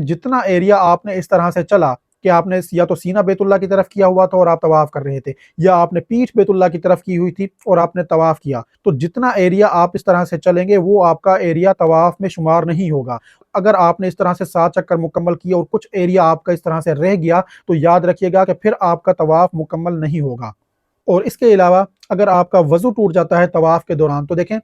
जितना एरिया आपने इस तरह से चला कि आपने या तो सीना बैतुल्लाह की तरफ किया हुआ था और आप तवाफ कर रहे थे, या आपने पीठ बैतुल्लाह की तरफ की हुई थी और आपने तवाफ किया, तो जितना एरिया आप इस तरह से चलेंगे वो आपका एरिया तवाफ में शुमार नहीं होगा। अगर आपने इस तरह से 7 चक्कर मुकम्मल किए और कुछ एरिया आपका इस तरह से रह गया, तो याद रखिएगा कि फिर आपका तवाफ मुकम्मल नहीं होगा। और इसके अलावा अगर आपका वज़ू टूट जाता है तवाफ के दौरान, तो देखें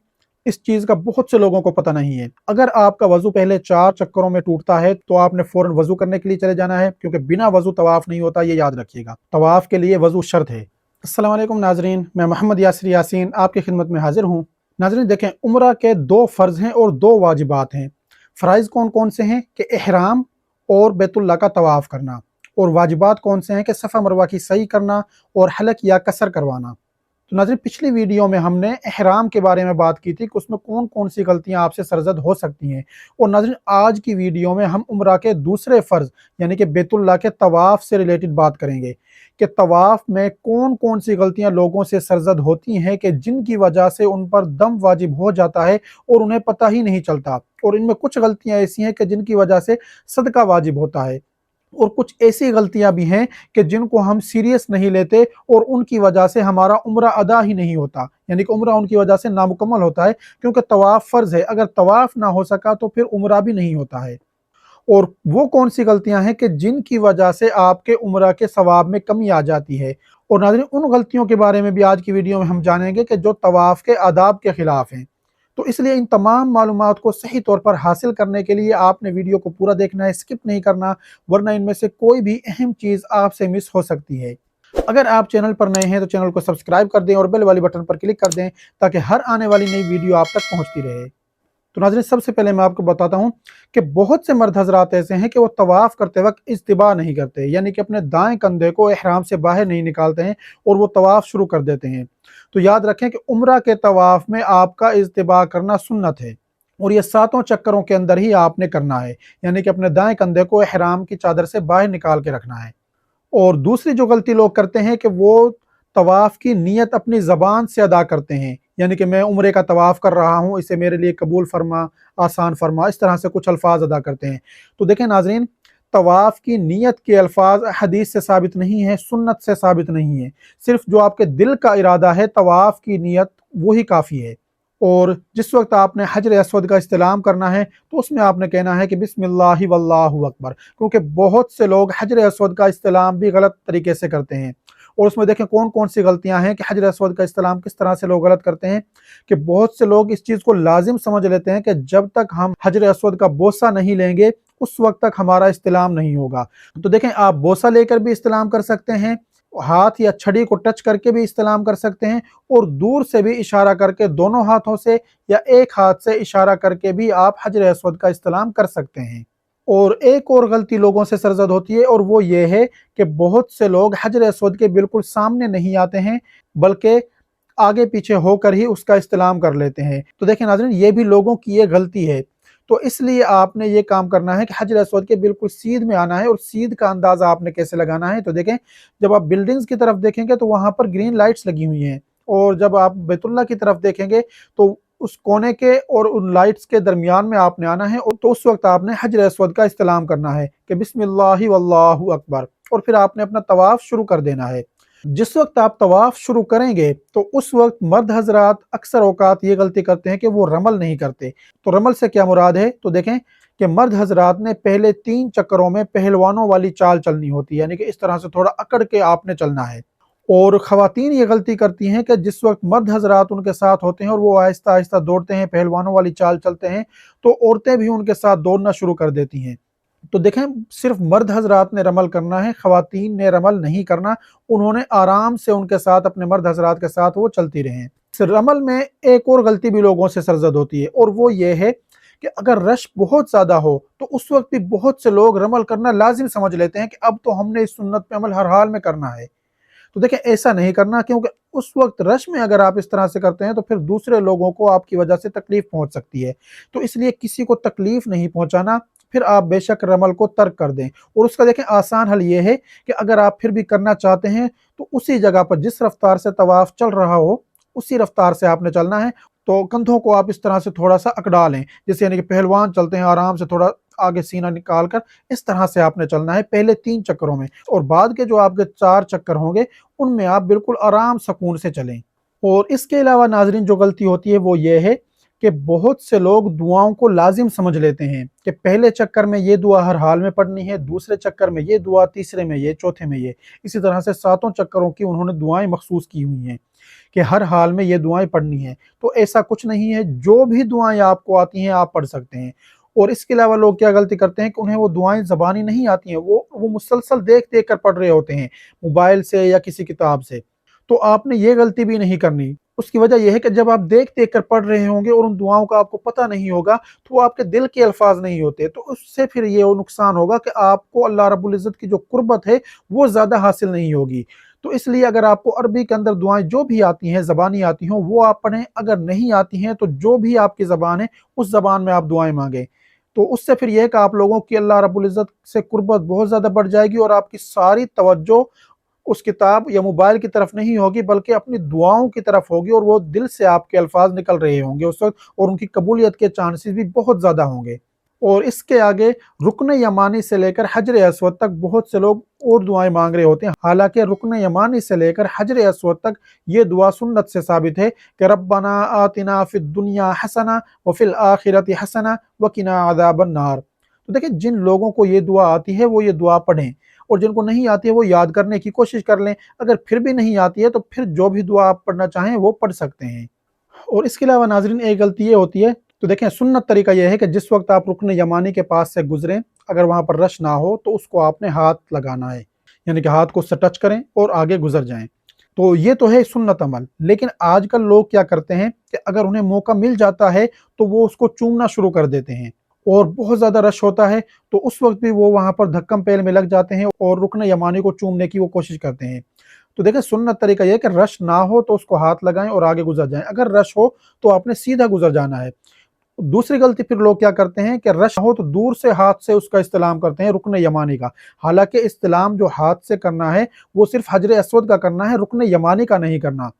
इस चीज़ का बहुत से लोगों को पता नहीं है। अगर आपका वज़ू पहले 4 चक्करों में टूटता है तो आपने फ़ौरन वज़ू करने के लिए चले जाना है, क्योंकि बिना वज़ू तवाफ़ नहीं होता, ये याद रखिएगा। तवाफ़ के लिए वज़ू शर्त है। अस्सलाम वालेकुम नाज़रीन, मैं मोहम्मद यासिर यासीन आपकी खिदमत में हाज़िर हूँ। नाज़रीन देखें, उम्रा के 2 फ़र्ज़ हैं और 2 वाजिबात हैं। फ़राइज़ कौन कौन से हैं कि इहराम और बैतुल्लाह का तवाफ़ करना, और वाजिबात कौन से हैं कि सफ़ा मरवा की सई करना और हलक या कसर करवाना। तो नाज़रीन, पिछली वीडियो में हमने इहराम के बारे में बात की थी कि उसमें कौन कौन सी गलतियां आपसे सरजद हो सकती हैं, और नाज़रीन आज की वीडियो में हम उम्रा के दूसरे फ़र्ज़ यानी कि बैतुल्लाह के तवाफ़ से रिलेटेड बात करेंगे कि तवाफ़ में कौन कौन सी गलतियां लोगों से सरजद होती हैं कि जिनकी वजह से उन पर दम वाजिब हो जाता है और उन्हें पता ही नहीं चलता, और इनमें कुछ गलतियां ऐसी हैं कि जिनकी वजह से सदका वाजिब होता है, और कुछ ऐसी गलतियां भी हैं कि जिनको हम सीरियस नहीं लेते और उनकी वजह से हमारा उम्रा अदा ही नहीं होता, यानी कि उम्रा उनकी वजह से नामुकम्मल होता है, क्योंकि तवाफ फ़र्ज़ है। अगर तवाफ ना हो सका तो फिर उम्रा भी नहीं होता है। और वो कौन सी गलतियां हैं कि जिनकी वजह से आपके उम्रा के सवाब में कमी आ जाती है, और नाज़रीन उन गलतियों के बारे में भी आज की वीडियो में हम जानेंगे कि जो तवाफ के आदाब के खिलाफ हैं। तो इसलिए इन तमाम मालूमात को सही तौर पर हासिल करने के लिए आपने वीडियो को पूरा देखना है, स्किप नहीं करना, वरना इनमें से कोई भी अहम चीज़ आपसे मिस हो सकती है। अगर आप चैनल पर नए हैं तो चैनल को सब्सक्राइब कर दें और बेल वाली बटन पर क्लिक कर दें, ताकि हर आने वाली नई वीडियो आप तक पहुंचती रहे। तो नाज़रीन, सबसे पहले मैं आपको बताता हूं कि बहुत से मर्द हजरात ऐसे हैं कि वो तवाफ़ करते वक्त इज्तिबा नहीं करते, यानी कि अपने दाएं कंधे को इहराम से बाहर नहीं निकालते हैं और वो तवाफ़ शुरू कर देते हैं। तो याद रखें कि उम्रा के तवाफ़ में आपका इज्तिबा करना सुन्नत है, और ये 7 चक्करों के अंदर ही आपने करना है, यानी कि अपने दाएं कंधे को इहराम की चादर से बाहर निकाल के रखना है। और दूसरी जो गलती लोग करते हैं कि वो तवाफ़ की नियत अपनी ज़बान से अदा करते हैं, यानी कि मैं उम्रे का तवाफ़ कर रहा हूँ, इसे मेरे लिए कबूल फरमा, आसान फरमा, इस तरह से कुछ अल्फाज अदा करते हैं। तो देखें नाज़रीन, तवाफ़ की नियत के अल्फाज हदीस से साबित नहीं है, सुन्नत से साबित नहीं है। सिर्फ जो आपके दिल का इरादा है तवाफ़ की नियत, वही काफ़ी है। और जिस वक्त आपने हजर अस्वद का इस्तेलाम करना है तो उसमें आपने कहना है कि बिस्मिल्लाहि वल्लाहु अकबर, क्योंकि बहुत से लोग हजर अस्वद का इस्तेलाम भी गलत तरीके से करते हैं। और उसमें देखें कौन कौन सी गलतियां हैं कि हजर अस्वद का इस्तेलाम किस तरह से लोग गलत करते हैं, कि बहुत से लोग इस चीज़ को लाजिम समझ लेते हैं कि जब तक हम हजर अस्वद का बोसा नहीं लेंगे उस वक्त तक हमारा इस्तेलाम नहीं होगा। तो देखें, आप बोसा लेकर भी इस्तेलाम कर सकते हैं, हाथ या छड़ी को टच करके भी इस्तेलाम कर सकते हैं, और दूर से भी इशारा करके, दोनों हाथों से या एक हाथ से इशारा करके भी आप हजर अस्वद का इस्तेलाम कर सकते हैं। और एक और गलती लोगों से सरजद होती है, और वो ये है कि बहुत से लोग हजर अस्वद के बिल्कुल सामने नहीं आते हैं, बल्कि आगे पीछे होकर ही उसका इस्तेलाम कर लेते हैं। तो देखें नाज़रीन, ये भी लोगों की ये गलती है। तो इसलिए आपने ये काम करना है कि हजर अस्वद के बिल्कुल सीध में आना है, और सीध का अंदाज़ा आपने कैसे लगाना है। तो देखें, जब आप बिल्डिंग्स की तरफ देखेंगे तो वहाँ पर ग्रीन लाइट्स लगी हुई हैं, और जब आप बैतुल्लाह की तरफ देखेंगे तो उस कोने के और उन लाइट्स के दरमियान में आपने आना है, और तो उस वक्त आपने हजर अस्वद का इस्तेलाम करना है कि बिस्मिल्लाहि वल्लाहु अकबर, और फिर आपने अपना तवाफ़ शुरू कर देना है। जिस वक्त आप तवाफ़ शुरू करेंगे तो उस वक्त मर्द हजरात अक्सर औकात ये गलती करते हैं कि वो रमल नहीं करते। तो रमल से क्या मुराद है, तो देखें कि मर्द हजरात ने पहले 3 चक्करों में पहलवानों वाली चाल चलनी होती है, यानी कि इस तरह से थोड़ा अकड़ के आपने चलना है। और ख़वातीन ये गलती करती हैं कि जिस वक्त मर्द हजरात उनके साथ होते हैं और वो आहिस्ता आहिस्ता दौड़ते हैं, पहलवानों वाली चाल चलते हैं, तो औरतें भी उनके साथ दौड़ना शुरू कर देती हैं। तो देखें, सिर्फ मर्द हजरात ने रमल करना है, ख़वातीन ने रमल नहीं करना। उन्होंने आराम से उनके साथ, अपने मर्द हजरात के साथ वो चलती रहें। रमल में एक और गलती भी लोगों से सरजद होती है, और वो ये है कि अगर रश बहुत ज़्यादा हो तो उस वक्त भी बहुत से लोग रमल करना लाजिम समझ लेते हैं कि अब तो हमने इस सुन्नत पे अमल हर हाल में करना है। तो देखिए, ऐसा नहीं करना, क्योंकि उस वक्त रश में अगर आप इस तरह से करते हैं तो फिर दूसरे लोगों को आपकी वजह से तकलीफ पहुंच सकती है। तो इसलिए किसी को तकलीफ नहीं पहुंचाना, फिर आप बेशक रमल को तर्क कर दें। और उसका देखें आसान हल ये है कि अगर आप फिर भी करना चाहते हैं तो उसी जगह पर जिस रफ्तार से तवाफ चल रहा हो उसी रफ्तार से आपने चलना है। तो कंधों को आप इस तरह से थोड़ा सा अकड़ा लें, जैसे यानी कि पहलवान चलते हैं आराम से थोड़ा आगे सीना निकाल कर इस तरह से आपने चलना है पहले 3 चक्करों में, और बाद के जो आपके 4 चक्कर होंगे उनमें आप बिल्कुल आराम सुकून से चलें। और इसके अलावा नाज़रीन जो गलती होती है वो ये है कि बहुत से लोग दुआओं को लाजिम समझ लेते हैं कि पहले चक्कर में ये दुआ हर हाल में पढ़नी है, दूसरे चक्कर में ये दुआ, तीसरे में ये, चौथे में ये। इसी तरह से 7 चक्करों की उन्होंने दुआएं मखसूस की हुई हैं कि हर हाल में ये दुआएं पढ़नी है। तो ऐसा कुछ नहीं है, जो भी दुआएं आपको आती हैं आप पढ़ सकते हैं। और इसके अलावा लोग क्या गलती करते हैं कि उन्हें वो दुआएं ज़बानी नहीं आती हैं, वो मुसलसल देख देख कर पढ़ रहे होते हैं मोबाइल से या किसी किताब से। तो आपने ये गलती भी नहीं करनी। उसकी वजह यह है कि जब आप देख देख कर पढ़ रहे होंगे और उन दुआओं का आपको पता नहीं होगा, तो वो आपके दिल के अल्फाज नहीं होते, तो उससे फिर ये नुकसान होगा कि आपको अल्लाह रब्बुल इज़्ज़त की जो कुर्बत है वो ज़्यादा हासिल नहीं होगी। तो इसलिए अगर आपको अरबी के अंदर दुआएं जो भी आती हैं, ज़बानी आती हों, वो आप पढ़ें। अगर नहीं आती हैं तो जो भी आपकी ज़बान है उस ज़बान में आप दुआएं मांगें। तो उससे फिर यह है कि आप लोगों की अल्लाह रब्बुल इज़्ज़त से कुर्बत बहुत ज़्यादा बढ़ जाएगी और आपकी सारी तवज्जो उस किताब या मोबाइल की तरफ नहीं होगी, बल्कि अपनी दुआओं की तरफ होगी, और वो दिल से आपके अल्फाज निकल रहे होंगे उस वक्त, और उनकी कबूलियत के चांसेस भी बहुत ज़्यादा होंगे। और इसके आगे रुकन यमानी से लेकर हजर अस्वद तक बहुत से लोग और दुआएं मांग रहे होते हैं। हालांकि रुकन यमानी से लेकर हजर अस्वद तक ये दुआ सुन्नत से साबित है कि रब्बना आतिना फिद दुनिया हसना व फिल आखिरति हसना व किना अज़ाबन नार। तो देखिए, जिन लोगों को ये दुआ आती है वो ये दुआ पढ़ें, और जिनको नहीं आती है वो याद करने की कोशिश कर लें। अगर फिर भी नहीं आती है तो फिर जो भी दुआ आप पढ़ना चाहें वो पढ़ सकते हैं। और इसके अलावा नाज़रीन एक गलती ये होती है, तो देखें सुन्नत तरीका यह है कि जिस वक्त आप रुकन यमानी के पास से गुजरें, अगर वहाँ पर रश ना हो तो उसको आपने हाथ लगाना है, यानी कि हाथ को उससे टच करें और आगे गुजर जाएं। तो ये तो है सुन्नत अमल। लेकिन आजकल लोग क्या करते हैं कि अगर उन्हें मौका मिल जाता है तो वो उसको चूमना शुरू कर देते हैं, और बहुत ज़्यादा रश होता है तो उस वक्त भी वो वहाँ पर धक्कम पेल में लग जाते हैं और रुकन यमानी को चूमने की वो कोशिश करते हैं। तो देखिए, सुन्नत तरीका यह है कि रश ना हो तो उसको हाथ लगाएं और आगे गुजर जाएं। अगर रश हो तो आपने सीधा गुजर जाना है। दूसरी गलती फिर लोग क्या करते हैं कि रश हो तो दूर से हाथ से उसका इस्तेलाम करते हैं, रुकन यमानी का। हालांकि इस्तेलाम जो हाथ से करना है वो सिर्फ हजर अस्वद का करना है, रुकन यमानी का नहीं करना।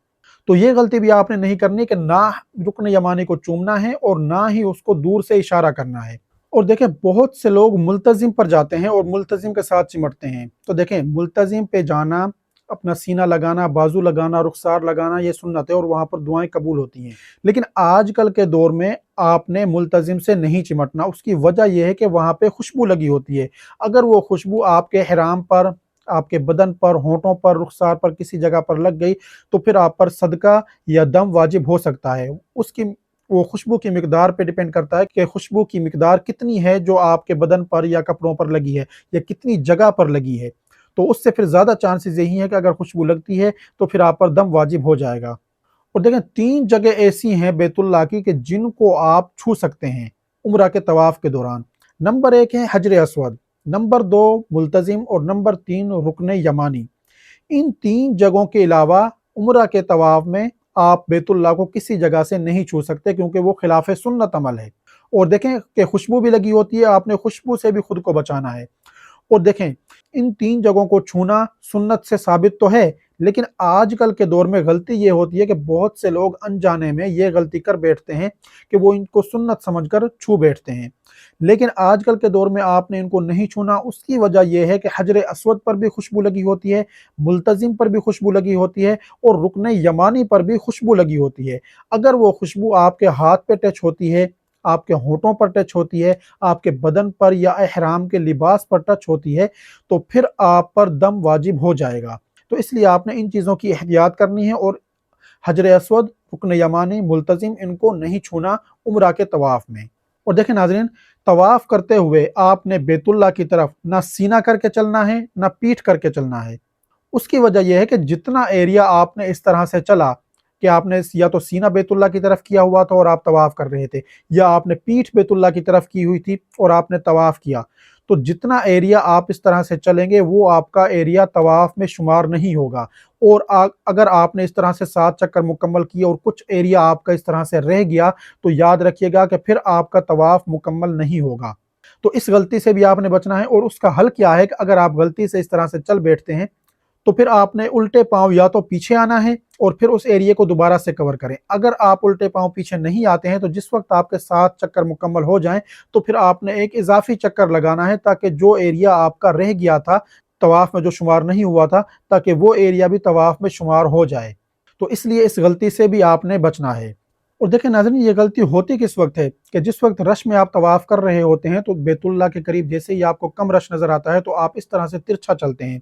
तो ये गलती भी आपने नहीं करनी कि ना रुकन यमानी को चूमना है और ना ही उसको दूर से इशारा करना है। और देखें, बहुत से लोग मुल्तजिम पर जाते हैं और मुल्तजिम के साथ चिमटते हैं। तो देखें, मुल्तजिम पे जाना, अपना सीना लगाना, बाजू लगाना, रुखसार लगाना, ये सुन्नत है और वहाँ पर दुआएं कबूल होती हैं। लेकिन आजकल के दौर में आपने मुल्तजिम से नहीं चिमटना। उसकी वजह यह है कि वहाँ पे खुशबू लगी होती है। अगर वो खुशबू आपके हिराम पर, आपके बदन पर, होंठों पर, रुखसार पर किसी जगह पर लग गई तो फिर आप पर सदका या दम वाजिब हो सकता है। उसकी वो खुशबू की मिकदार पे डिपेंड करता है कि खुशबू की मिकदार कितनी है जो आपके बदन पर या कपड़ों पर लगी है, या कितनी जगह पर लगी है। तो उससे फिर ज़्यादा चांसेस यही है कि अगर खुशबू लगती है तो फिर आप पर दम वाजिब हो जाएगा। और देखें, 3 जगह ऐसी हैं बैतुल्लाह की कि जिनको आप छू सकते हैं उम्रा के तवाफ के दौरान। नंबर 1 है हजर अस्वद, नंबर 2 मुल्तजिम, और नंबर 3 रुकन यमानी। इन 3 जगहों के अलावा उम्रा के तवाफ में आप बैतुल्लाह को किसी जगह से नहीं छू सकते, क्योंकि वो खिलाफ सुन्नत अमल है। और देखें कि खुशबू भी लगी होती है, आपने खुशबू से भी खुद को बचाना है। और देखें, इन 3 जगहों को छूना सुन्नत से साबित तो है, लेकिन आजकल के दौर में गलती ये होती है कि बहुत से लोग अनजाने में ये गलती कर बैठते हैं कि वो इनको सुन्नत समझकर छू बैठते हैं। लेकिन आजकल के दौर में आपने इनको नहीं छूना। उसकी वजह यह है कि हजर अस्वद पर भी खुशबू लगी होती है, मुल्तजिम पर भी खुशबू लगी होती है, और रुकन यमानी पर भी खुशबू लगी होती है। अगर वो खुशबू आपके हाथ पे टच होती है, आपके होंठों पर टच होती है, आपके बदन पर या इहराम के लिबास पर टच होती है, तो फिर आप पर दम वाजिब हो जाएगा। तो इसलिए आपने इन चीज़ों की एहतियात करनी है, और हजर अस्वद, रुकन यमानी, मुल्तजिम, इनको नहीं छूना उम्रा के तवाफ में। और देखें नाज़रीन, तवाफ करते हुए आपने बैतुल्लाह की तरफ ना सीना करके चलना है ना पीठ करके चलना है। उसकी वजह यह है कि जितना एरिया आपने इस तरह से चला कि आपने या तो सीना बैतुल्लाह की तरफ किया हुआ था और आप तवाफ कर रहे थे, या आपने पीठ बैतुल्लाह की तरफ की हुई थी और आपने तवाफ किया, तो जितना एरिया आप इस तरह से चलेंगे वो आपका एरिया तवाफ में शुमार नहीं होगा। और अगर आपने इस तरह से 7 चक्कर मुकम्मल किए और कुछ एरिया आपका इस तरह से रह गया, तो याद रखिएगा कि फिर आपका तवाफ मुकम्मल नहीं होगा। तो इस गलती से भी आपने बचना है। और उसका हल क्या है कि अगर आप गलती से इस तरह से चल बैठते हैं तो फिर आपने उल्टे पांव या तो पीछे आना है और फिर उस एरिया को दोबारा से कवर करें। अगर आप उल्टे पांव पीछे नहीं आते हैं तो जिस वक्त आपके 7 चक्कर मुकम्मल हो जाएं तो फिर आपने एक इजाफी चक्कर लगाना है, ताकि जो एरिया आपका रह गया था तवाफ में, जो शुमार नहीं हुआ था, ताकि वो एरिया भी तवाफ में शुमार हो जाए। तो इसलिए इस गलती से भी आपने बचना है। और देखें नाज़रीन, ये गलती होती किस वक्त है कि जिस वक्त रश में आप तवाफ कर रहे होते हैं तो बैतुल्लाह के करीब जैसे ही आपको कम रश नजर आता है तो आप इस तरह से तिरछा चलते हैं।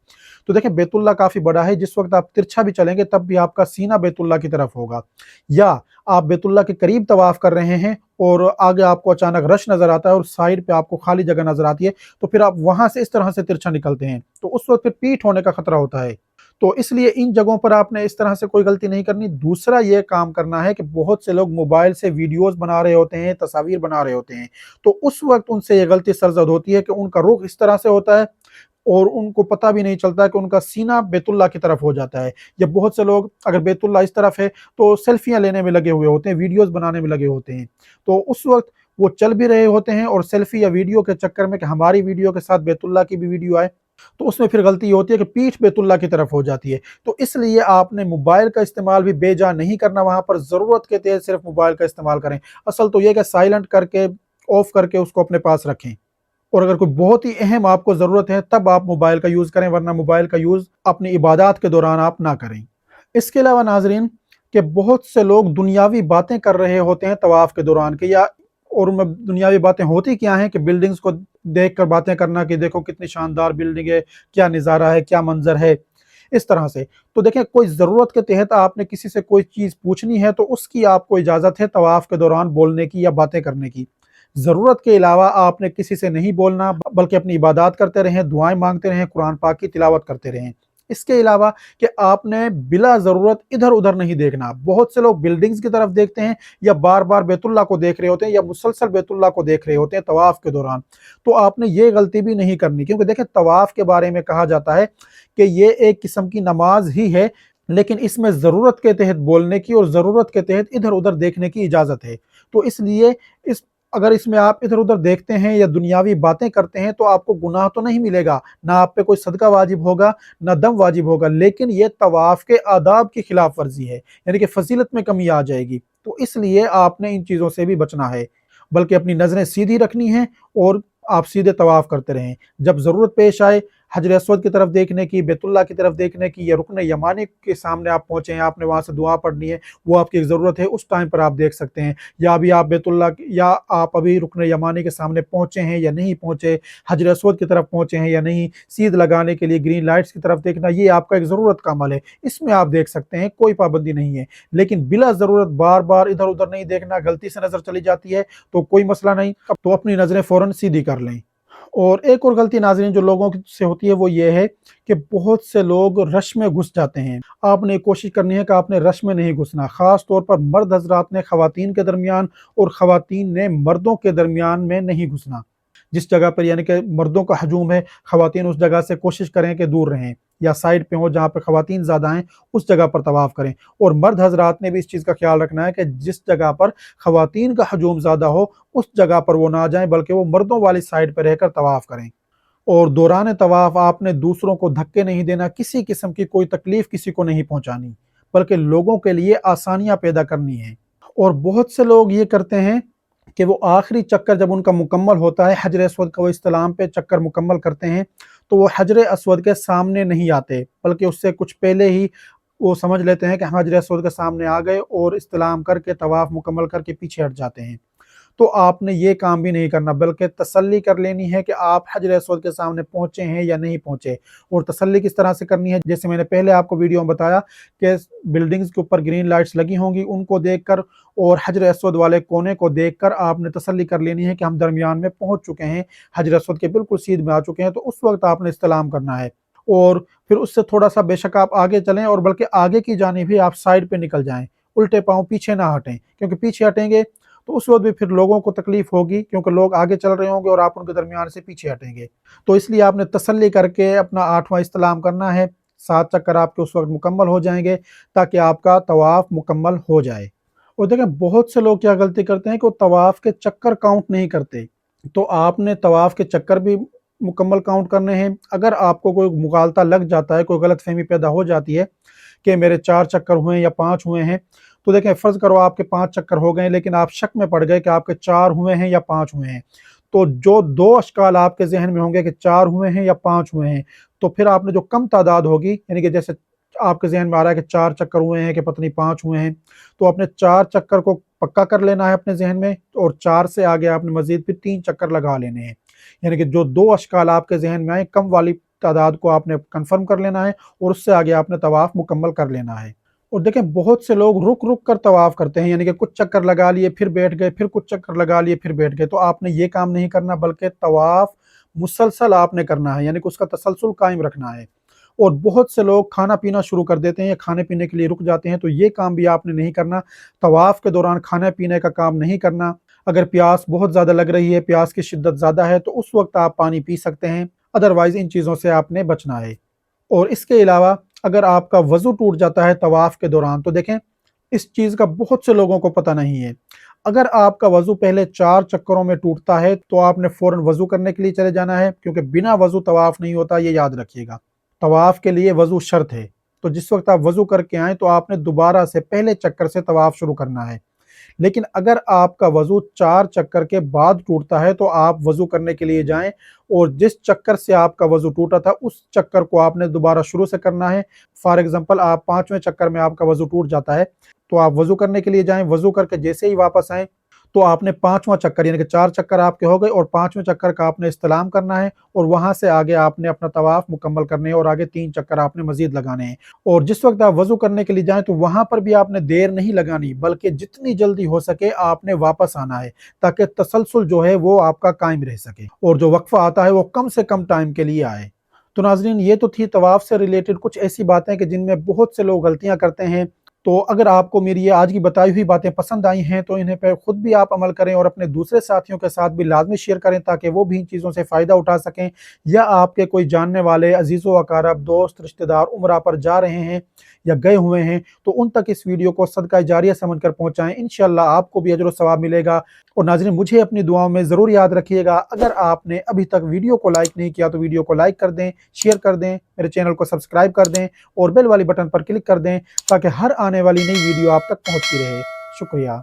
तो देखें बैतुल्लाह काफी बड़ा है, जिस वक्त आप तिरछा भी चलेंगे तब भी आपका सीना बैतुल्लाह की तरफ होगा। या आप बैतुल्लाह के करीब तवाफ कर रहे हैं और आगे आपको अचानक रश नजर आता है और साइड पे आपको खाली जगह नजर आती है, तो फिर आप वहां से इस तरह से तिरछा निकलते हैं, तो उस वक्त फिर पीठ होने का खतरा होता है। तो इसलिए इन जगहों पर आपने इस तरह से कोई गलती नहीं करनी। दूसरा ये काम करना है कि बहुत से लोग मोबाइल से वीडियोस बना रहे होते हैं, तस्वीर बना रहे होते हैं, तो उस वक्त उनसे ये गलती सरजद होती है कि उनका रुख इस तरह से होता है और उनको पता भी नहीं चलता कि उनका सीना बैतुल्लाह की तरफ हो जाता है। या बहुत से लोग अगर बैतुल्लाह इस तरफ है तो सेल्फियां लेने में लगे हुए होते हैं, वीडियोस बनाने में लगे होते हैं, तो उस वक्त वो चल भी रहे होते हैं और सेल्फी या वीडियो के चक्कर में कि हमारी वीडियो के साथ बैतुल्लाह की भी वीडियो आए, तो उसमें फिर गलती ये होती है कि पीठ बैतुल्लाह की तरफ हो जाती है। तो इसलिए आपने मोबाइल का इस्तेमाल भी बेजा नहीं करना, वहां पर जरूरत के तहत सिर्फ मोबाइल का इस्तेमाल करें। असल तो यह कि साइलेंट करके, ऑफ करके उसको अपने पास रखें, और अगर कोई बहुत ही अहम आपको जरूरत है तब आप मोबाइल का यूज करें, वरना मोबाइल का यूज अपनी इबादत के दौरान आप ना करें। इसके अलावा नाजरीन, कि बहुत से लोग दुनियावी बातें कर रहे होते हैं तवाफ के दौरान के, या और उनमें दुनियावी बातें होती क्या हैं कि बिल्डिंग्स को देख कर बातें करना कि देखो कितनी शानदार बिल्डिंग है, क्या नज़ारा है, क्या मंजर है, इस तरह से। तो देखें, कोई ज़रूरत के तहत आपने किसी से कोई चीज़ पूछनी है तो उसकी आपको इजाज़त है तवाफ के दौरान बोलने की या बातें करने की। ज़रूरत के अलावा आपने किसी से नहीं बोलना, बल्कि अपनी इबादत करते रहें, दुआएं मांगते रहें, कुरान पाक की तिलावत करते रहें। इसके अलावा कि आपने बिला ज़रूरत इधर उधर नहीं देखना। बहुत से लोग बिल्डिंग्स की तरफ देखते हैं या बार बार बैतुल्लाह को देख रहे होते हैं या मुसलसल बैतुल्लाह को देख रहे होते हैं तवाफ के दौरान। तो आपने ये गलती भी नहीं करनी, क्योंकि देखें तवाफ के बारे में कहा जाता है कि ये एक किस्म की नमाज ही है, लेकिन इसमें ज़रूरत के तहत बोलने की और ज़रूरत के तहत इधर उधर देखने की इजाज़त है। तो इसलिए इस अगर इसमें आप इधर उधर देखते हैं या दुनियावी बातें करते हैं तो आपको गुनाह तो नहीं मिलेगा, ना आप पे कोई सदका वाजिब होगा, ना दम वाजिब होगा, लेकिन ये तवाफ के आदाब की खिलाफ वर्जी है, यानी कि फजीलत में कमी आ जाएगी। तो इसलिए आपने इन चीज़ों से भी बचना है, बल्कि अपनी नज़रें सीधी रखनी है और आप सीधे तवाफ करते रहें। जब ज़रूरत पेश आए हजर अस्वद की तरफ देखने की, बैतुल्लाह की तरफ देखने की, या रुकन यमानी के सामने आप पहुंचे हैं, आपने वहां से दुआ पढ़नी है, वो आपकी एक ज़रूरत है, उस टाइम पर आप देख सकते हैं। या अभी आप बैतुल्लाह या आप अभी रुकन यमानी के सामने पहुंचे हैं या नहीं पहुंचे, हजर अस्वद की तरफ पहुंचे हैं या नहीं, सीध लगाने के लिए ग्रीन लाइट्स की तरफ देखना, ये आपका एक ज़रूरत का अमल है, इसमें आप देख सकते हैं, कोई पाबंदी नहीं है। लेकिन बिला ज़रूरत बार बार इधर उधर नहीं देखना, गलती से नज़र चली जाती है तो कोई मसला नहीं, तो अपनी नज़रें फ़ौरन सीधी कर लें। और एक और गलती नाज़रीन जो लोगों से होती है वो ये है कि बहुत से लोग रश में घुस जाते हैं। आपने कोशिश करनी है कि आपने रश में नहीं घुसना, ख़ास तौर पर मर्द हजरात ने ख़वातीन के दरमियान और ख़वातीन ने मर्दों के दरमियान में नहीं घुसना। जिस जगह पर यानी कि मर्दों का हजूम है, ख़वातीन उस जगह से कोशिश करें कि दूर रहें या साइड पे हो जहाँ पे ख़वातीन ज़्यादा हैं, उस जगह पर तवाफ़ करें। और मर्द हजरात ने भी इस चीज़ का ख्याल रखना है कि जिस जगह पर ख़वातीन का हजूम ज़्यादा हो उस जगह पर वो ना जाएं, बल्कि वो मर्दों वाली साइड पर रहकर तवाफ़ करें। और दौरान तवाफ़ आपने दूसरों को धक्के नहीं देना, किसी किस्म की कोई तकलीफ किसी को नहीं पहुंचानी, बल्कि लोगों के लिए आसानियां पैदा करनी है। और बहुत से लोग ये करते हैं कि वो आखिरी चक्कर जब उनका मुकम्मल होता है, हजर अस्वद का वो इस्तिलाम पे चक्कर मुकम्मल करते हैं, तो वो हजर अस्वद के सामने नहीं आते, बल्कि उससे कुछ पहले ही वो समझ लेते हैं कि हम हजर अस्वद के सामने आ गए और इस्तिलाम करके तवाफ़ मुकम्मल करके पीछे हट जाते हैं। तो आपने ये काम भी नहीं करना, बल्कि तसल्ली कर लेनी है कि आप हजर अस्वद के सामने पहुंचे हैं या नहीं पहुंचे। और तसल्ली किस तरह से करनी है, जैसे मैंने पहले आपको वीडियो में बताया कि बिल्डिंग्स के ऊपर ग्रीन लाइट्स लगी होंगी, उनको देखकर और हजर अस्वद वाले कोने को देखकर आपने तसल्ली कर लेनी है कि हम दरमियान में पहुंच चुके हैं, हजर अस्वद के बिल्कुल सीध में आ चुके हैं। तो उस वक्त आपने इस्तिलाम करना है और फिर उससे थोड़ा सा बेशक आप आगे चलें, और बल्कि आगे की जानिब भी आप साइड पे निकल जाएं, उल्टे पांव पीछे ना हटें, क्योंकि पीछे हटेंगे तो उस वक्त भी फिर लोगों को तकलीफ होगी, क्योंकि लोग आगे चल रहे होंगे और आप उनके दरमियान से पीछे हटेंगे। तो इसलिए आपने तसल्ली करके अपना 8वां इस्तिलाम करना है, 7 चक्कर आपके उस वक्त मुकम्मल हो जाएंगे ताकि आपका तवाफ मुकम्मल हो जाए। और देखें, बहुत से लोग क्या गलती करते हैं कि वो तवाफ के चक्कर काउंट नहीं करते। तो आपने तवाफ के चक्कर भी मुकम्मल काउंट करने हैं। अगर आपको कोई मुगालता लग जाता है, कोई गलतफहमी पैदा हो जाती है कि मेरे 4 चक्कर हुए या 5 हुए हैं, तो देखें फ़र्ज़ करो आपके 5 चक्कर हो गए लेकिन आप शक में पड़ गए कि आपके 4 हुए हैं या 5 हुए हैं। तो जो 2 अशकाल आपके ज़हन में होंगे कि 4 हुए हैं या 5 हुए हैं, तो फिर आपने जो कम तादाद होगी, यानी कि जैसे आपके ज़हन में आ रहा है कि 4 चक्कर हुए हैं कि पता नहीं 5 हुए हैं, तो अपने 4 चक्कर को पक्का कर लेना है अपने ज़हन में, और 4 से आगे आपने मज़ीद फिर 3 चक्कर लगा लेने हैं। यानी कि जो 2 अशकाल आपके ज़हन में आए, कम वाली तादाद को आपने कन्फर्म कर लेना है और उससे आगे आपने तवाफ़ मुकम्मल कर लेना है। और देखें बहुत से लोग रुक-रुक कर तवाफ़ करते हैं, यानी कि कुछ चक्कर लगा लिए, फिर बैठ गए, फिर कुछ चक्कर लगा लिए, फिर बैठ गए। तो आपने ये काम नहीं करना, बल्कि तवाफ़ मुसलसल आपने करना है, यानी कि उसका तसलसल कायम रखना है। और बहुत से लोग खाना-पीना शुरू कर देते हैं या खाने-पीने के लिए रुक जाते हैं, तो ये काम भी आपने नहीं करना। तवाफ़ के दौरान खाने-पीने का काम नहीं करना। अगर प्यास बहुत ज़्यादा लग रही है, प्यास की शिद्दत ज़्यादा है, तो उस वक़्त आप पानी पी सकते हैं, अदरवाइज़ इन चीज़ों से आपने बचना है। और इसके अलावा अगर आपका वज़ू टूट जाता है तवाफ़ के दौरान, तो देखें इस चीज़ का बहुत से लोगों को पता नहीं है। अगर आपका वज़ू पहले 4 चक्करों में टूटता है, तो आपने फ़ौरन वज़ू करने के लिए चले जाना है, क्योंकि बिना वज़ू तवाफ़ नहीं होता, ये याद रखिएगा। तवाफ़ के लिए वज़ू शर्त है। तो जिस वक़्त आप वज़ू करके आएँ, तो आपने दोबारा से पहले चक्कर से तवाफ़ शुरू करना है। लेकिन अगर आपका वज़ू 4 चक्कर के बाद टूटता है, तो आप वज़ू करने के लिए जाएँ और जिस चक्कर से आपका वज़ू टूटा था, उस चक्कर को आपने दोबारा शुरू से करना है। फ़ॉर एग्ज़ाम्पल आप 5वें चक्कर में आपका वज़ू टूट जाता है, तो आप वज़ू करने के लिए जाएँ, वज़ू करके जैसे ही वापस आएँ, तो आपने 5वां चक्कर, यानी कि 4 चक्कर आपके हो गए और 5वें चक्कर का आपने इस्तिलाम करना है और वहाँ से आगे आपने अपना तवाफ़ मुकम्मल करने हैं और आगे 3 चक्कर आपने मज़ीद लगाने हैं। और जिस वक़्त आप वज़ू करने के लिए जाएँ, तो वहाँ पर भी आपने देर नहीं लगानी, बल्कि जितनी जल्दी हो सके आपने वापस आना है, ताकि तसलसल जो है वो आपका कायम रह सके और जो वक़्फ़ा आता है वो कम से कम टाइम के लिए आए। तो नाज़रीन, ये तो थी तवाफ़ से रिलेटेड कुछ ऐसी बातें कि जिनमें बहुत से लोग गलतियाँ करते हैं। तो अगर आपको मेरी ये आज की बताई हुई बातें पसंद आई हैं, तो इन्हें पे खुद भी आप अमल करें और अपने दूसरे साथियों के साथ भी लाज़मी शेयर करें, ताकि वो भी इन चीज़ों से फ़ायदा उठा सकें, या आपके कोई जानने वाले अज़ीज़-ओ-अक़ारब, दोस्त, रिश्तेदार उम्रा पर जा रहे हैं या गए हुए हैं, तो उन तक इस वीडियो को सदका जारिया समझकर पहुँचाएँ। इंशाअल्लाह आपको भी अजर व सवाब मिलेगा। और नाज़रीन, मुझे अपनी दुआओं में ज़रूर याद रखिएगा। अगर आपने अभी तक वीडियो को लाइक नहीं किया, तो वीडियो को लाइक कर दें, शेयर कर दें, मेरे चैनल को सब्सक्राइब कर दें और बेल वाली बटन पर क्लिक कर दें, ताकि हर आने वाली नई वीडियो आप तक पहुँचती रहे। शुक्रिया।